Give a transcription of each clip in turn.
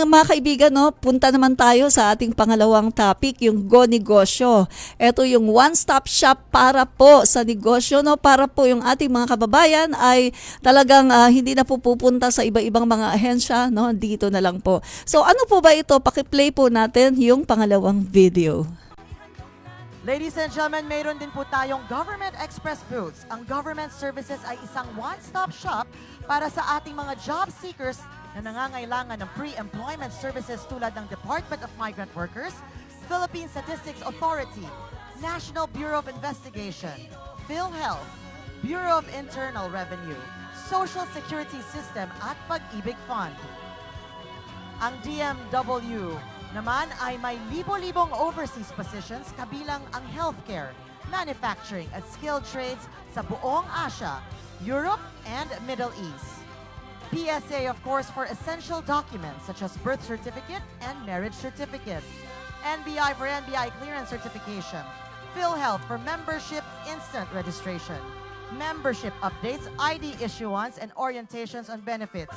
mga kaibigan, no, punta naman tayo sa ating pangalawang topic, yung Go Negosyo. Ito yung one-stop shop para po sa negosyo, no, para po yung ating mga kababayan ay talagang hindi na po pupunta sa iba-ibang mga ahensya, no, dito na lang po. So ano po ba ito? Paki-play po natin yung pangalawang video. Ladies and gentlemen, mayroon din po tayong Government Express Booths. Ang government services ay isang one-stop shop para sa ating mga job seekers na nangangailangan ng pre-employment services tulad ng Department of Migrant Workers, Philippine Statistics Authority, National Bureau of Investigation, PhilHealth, Bureau of Internal Revenue, Social Security System at Pag-ibig Fund. Ang DMW naman ay may libo-libong overseas positions kabilang ang healthcare, manufacturing at skilled trades sa buong Asia, Europe, and Middle East. PSA, of course, for essential documents such as birth certificate and marriage certificate. NBI for NBI clearance certification. PhilHealth for membership instant registration. Membership updates, ID issuance, and orientations on benefits.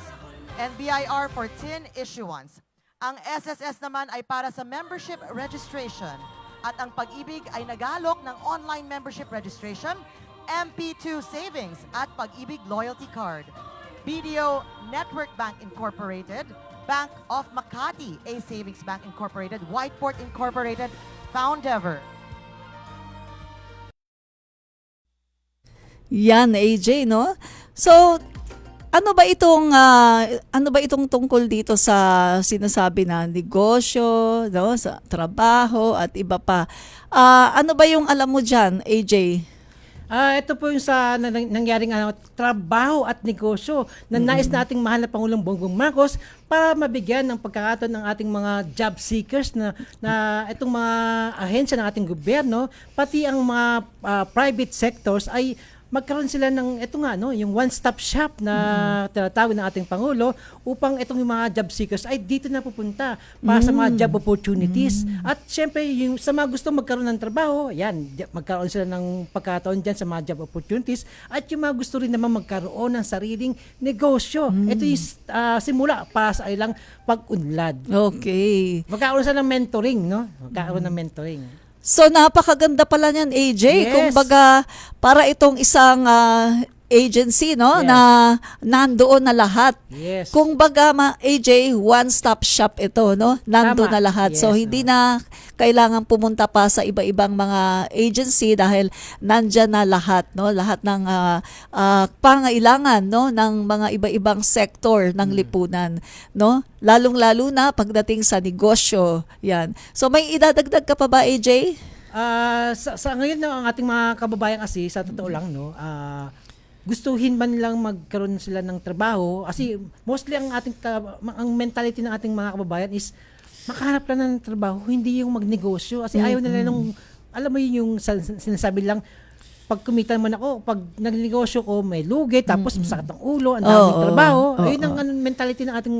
NBIR for TIN issuance. Ang SSS naman ay para sa membership registration. At ang Pag-ibig ay nagalok ng online membership registration, MP2 savings at Pag-ibig loyalty card. BDO Network Bank Incorporated, Bank of Makati, A Savings Bank Incorporated, Whiteport Incorporated, Foundever. Yan, AJ, no? So, ano ba itong tungkol dito sa sinasabi na negosyo, no, sa trabaho at iba pa? Ano ba yung alam mo diyan, AJ? Ito po yung sa nangyaring trabaho at negosyo na nais nating mahal na Pangulong Bongbong Marcos para mabigyan ng pagkakataon ng ating mga job seekers na itong mga ahensya ng ating gobyerno, pati ang mga private sectors ay magkaroon sila ng yung one-stop shop na tinatawag ng ating Pangulo upang itong mga job seekers ay dito na pupunta para sa mga job opportunities. At syempre, yung sa mga gusto magkaroon ng trabaho, yan, magkaroon sila ng pagkataon dyan sa mga job opportunities. At yung mga gusto rin naman magkaroon ng sariling negosyo. Ito yung simula para sa ilang pag-unlad. Okay. Magkaroon sila ng mentoring, no? Magkaroon ng mentoring. So napakaganda pala niyan, AJ. Yes. Kumbaga, para itong isang agency, no, Yes. na nandoon na lahat. Yes. Kumbaga, AJ, one-stop shop ito, no? Nandoon Tama. na lahat. So Yes, hindi na kailangan pumunta pa sa iba-ibang mga agency dahil nandyan na lahat, no? Lahat ng pangailangan, no, ng mga iba-ibang sektor ng lipunan, no? Lalong-lalo na pagdating sa negosyo. Yan. So may idadagdag ka pa ba, AJ? Sa ngayon ang ating mga kababayan kasi sa totoo lang gustuhin man lang magkaroon sila ng trabaho kasi mostly ang ang mentality ng ating mga kababayan is makahanap lang ng trabaho, hindi yung magnegosyo kasi ayaw nila nung alam mo yun yung sinasabi lang pag kumita naman ako, pag nagnegosyo ko may lugi tapos masakit ang ulo, ang daming trabaho. Ayun ang mentality ng ating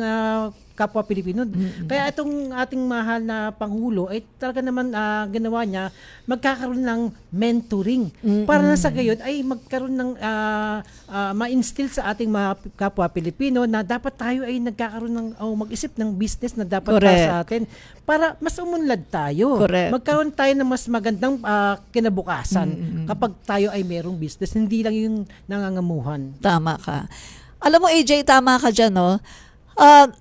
kapwa Pilipino. Kaya itong ating mahal na Pangulo ay talaga naman ginawa niya magkakaroon ng mentoring para na sa gayon ay magkaroon ng ma-instill sa ating mga kapwa Pilipino na dapat tayo ay nagkakaroon ng mag-isip ng business na dapat para sa atin para mas umunlad tayo. Correct. Magkaroon tayo ng mas magandang kinabukasan kapag tayo ay merong business, hindi lang yung nangangamuhan. Tama ka. Alam mo, AJ, tama ka dyan, no?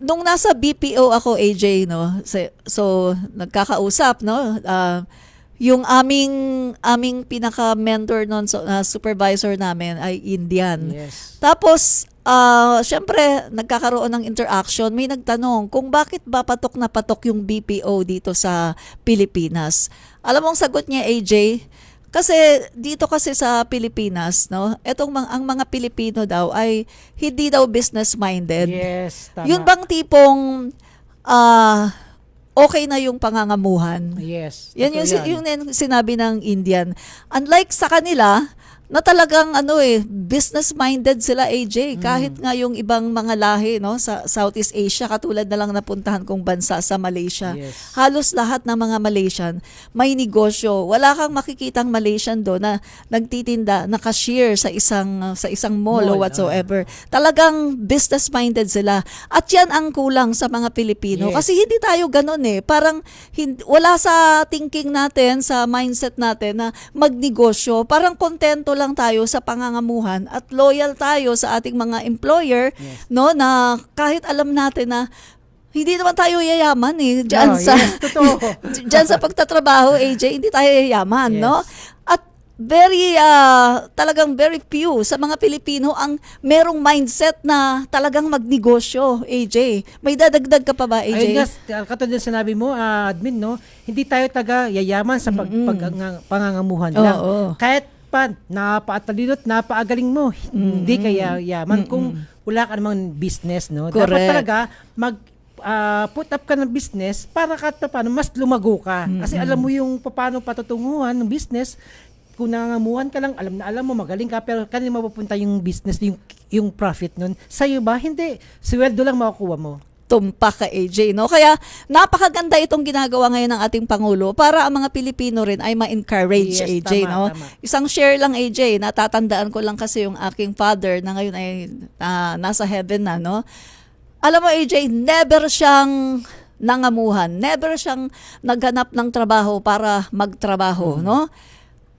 Nung nasa BPO ako, AJ, no? So nagkakausap, no? Yung aming pinaka-mentor noon, supervisor namin ay Indian. Yes. Tapos, syempre, nagkakaroon ng interaction. May nagtanong kung bakit ba patok na patok yung BPO dito sa Pilipinas. Alam mo ang sagot niya, AJ? Kasi dito kasi sa Pilipinas, no, ang mga Pilipino daw ay hindi daw business-minded. Yes, tama. Yun bang tipong okay na yung pangangamuhan? Yes. Yan yung sinabi ng Indian. Unlike sa kanila, na talagang business-minded sila, AJ. Kahit nga yung ibang mga lahi, no, sa Southeast Asia, katulad na lang napuntahan kong bansa sa Malaysia. Yes. Halos lahat ng mga Malaysian may negosyo. Wala kang makikitang Malaysian doon na nagtitinda, na cashier sa isang mall o Mall, whatsoever. Talagang business-minded sila. At yan ang kulang sa mga Pilipino. Yes. Kasi hindi tayo ganun eh. Parang wala sa thinking natin, sa mindset natin na magnegosyo. Parang kontento lang tayo sa pangangamuhan at loyal tayo sa ating mga employer, Yes. no, na kahit alam natin na hindi naman tayo yayaman eh. Diyan Oh, sa yes, totoo. diyan sa pagtatrabaho, AJ, hindi tayo yayaman, Yes. no? At talagang very few sa mga Pilipino ang merong mindset na talagang magnegosyo, AJ. May dadagdag ka pa ba, AJ? Ayun nga, katulad ng sinabi mo, admin, no? Hindi tayo taga yayaman sa pangangamuhan lang. Oo. Kahit pa napaatalino at napaagaling mo, hindi kaya yaman kung wala ka namang business, no? Dapat Correct. talaga put up ka ng business para kahit paano mas lumago ka. Kasi alam mo yung paano patutunguhan ng business. Kung nangangamuhan ka lang, alam mo, magaling ka, pero kanina mapupunta yung business, yung profit nun. Sa'yo ba? Hindi. Sweldo lang makukuha mo. Tumpak ka, AJ, no? Kaya napakaganda itong ginagawa ngayon ng ating Pangulo para ang mga Pilipino rin ay ma-encourage, Yes, AJ, tama, no? tama. Isang share lang, AJ, natatandaan ko lang kasi yung aking father na ngayon ay nasa heaven na, no? Alam mo, AJ, never siyang nangamuhan, never siyang naghanap ng trabaho para magtrabaho, no?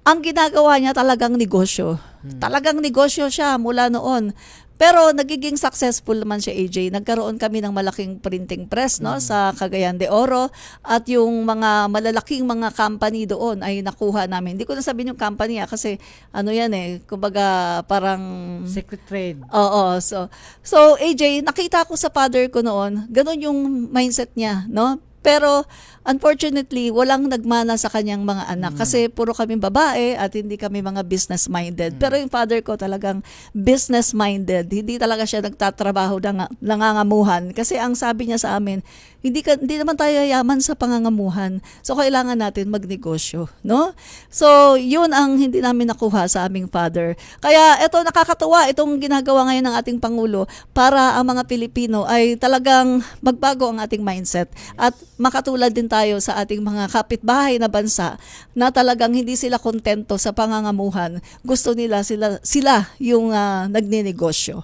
Ang ginagawa niya talagang negosyo. Talagang negosyo siya mula noon. Pero nagiging successful naman siya, AJ. Nagkaroon kami ng malaking printing press, no, sa Cagayan de Oro, at yung mga malalaking mga company doon ay nakuha namin. Hindi ko na sabihin yung company kasi yan kumbaga parang Secret trade. Oo. So AJ, nakita ko sa father ko noon, ganun yung mindset niya, no? Pero unfortunately, walang nagmana sa kanyang mga anak kasi puro kami babae at hindi kami mga business-minded. Pero yung father ko talagang business-minded. Hindi talaga siya nagtatrabaho nangangamuhan. Kasi ang sabi niya sa amin, hindi naman tayo yaman sa pangangamuhan. So kailangan natin magnegosyo, no? So yun ang hindi namin nakuha sa aming father. Kaya ito, nakakatuwa itong ginagawa ngayon ng ating Pangulo para ang mga Pilipino ay talagang magbago ang ating mindset at makatulad din tayo sa ating mga kapitbahay na bansa na talagang hindi sila kontento sa pangangamuhan. Gusto nila sila yung nagnenegosyo.